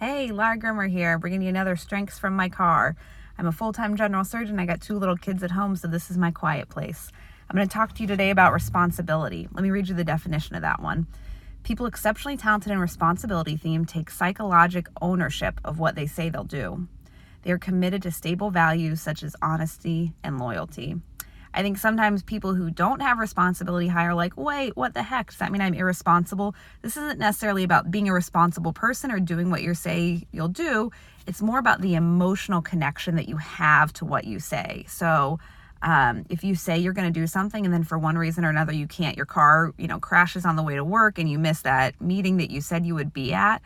Hey, Lara Grimmer here, bringing you another Strengths from my car. I'm a full-time general surgeon. I got 2 little kids at home, so this is my quiet place. I'm going to talk to you today about responsibility. Let me read you the definition of that one. People exceptionally talented in responsibility theme take psychological ownership of what they say they'll do. They are committed to stable values such as honesty and loyalty. I think sometimes people who don't have responsibility high are like, wait, what the heck? Does that mean I'm irresponsible? This isn't necessarily about being a responsible person or doing what you say you'll do. It's more about the emotional connection that you have to what you say. So if you say you're going to do something and then for one reason or another you can't, your car, crashes on the way to work and you miss that meeting that you said you would be at,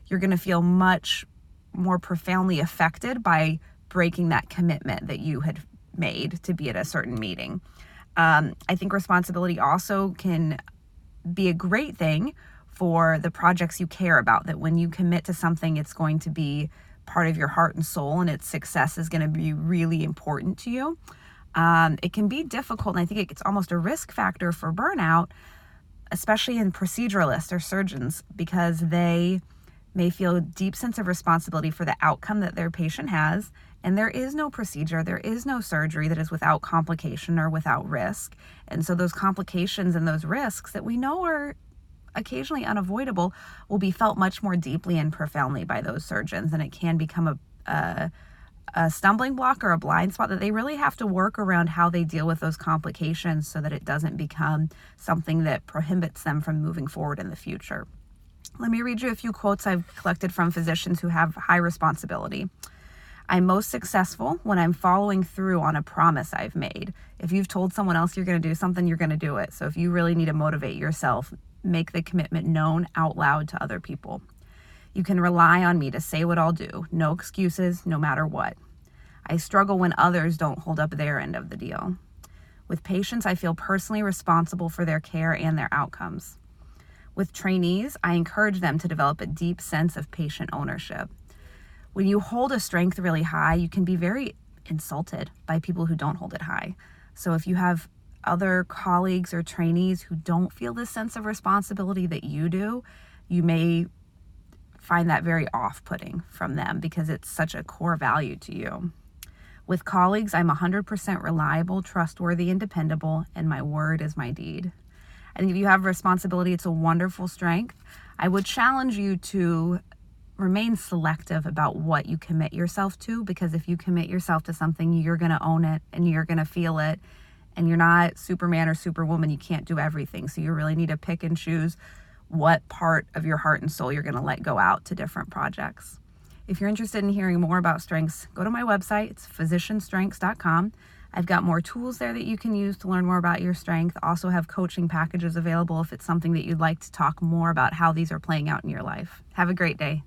you're going to feel much more profoundly affected by breaking that commitment that you had made to be at a certain meeting. I think responsibility also can be a great thing for the projects you care about, that when you commit to something, it's going to be part of your heart and soul and its success is going to be really important to you. It can be difficult, and I think it's almost a risk factor for burnout, especially in proceduralists or surgeons, because they may feel a deep sense of responsibility for the outcome that their patient has. And there is no procedure, there is no surgery that is without complication or without risk. And so those complications and those risks that we know are occasionally unavoidable will be felt much more deeply and profoundly by those surgeons. And it can become a stumbling block or a blind spot that they really have to work around how they deal with those complications so that it doesn't become something that prohibits them from moving forward in the future. Let me read you a few quotes I've collected from physicians who have high responsibility. I'm most successful when I'm following through on a promise I've made. If you've told someone else you're going to do something, you're going to do it. So if you really need to motivate yourself, make the commitment known out loud to other people. You can rely on me to say what I'll do. No excuses, no matter what. I struggle when others don't hold up their end of the deal. With patients, I feel personally responsible for their care and their outcomes. With trainees, I encourage them to develop a deep sense of patient ownership. When you hold a strength really high, you can be very insulted by people who don't hold it high. So if you have other colleagues or trainees who don't feel this sense of responsibility that you do, you may find that very off-putting from them because it's such a core value to you. With colleagues, I'm 100% reliable, trustworthy, and dependable, and my word is my deed. I think if you have responsibility, it's a wonderful strength. I would challenge you to remain selective about what you commit yourself to, because if you commit yourself to something, you're going to own it and you're going to feel it, and you're not Superman or Superwoman. You can't do everything. So you really need to pick and choose what part of your heart and soul you're going to let go out to different projects. If you're interested in hearing more about strengths, go to my website. It's physicianstrengths.com. I've got more tools there that you can use to learn more about your strength. Also have coaching packages available if it's something that you'd like to talk more about how these are playing out in your life. Have a great day.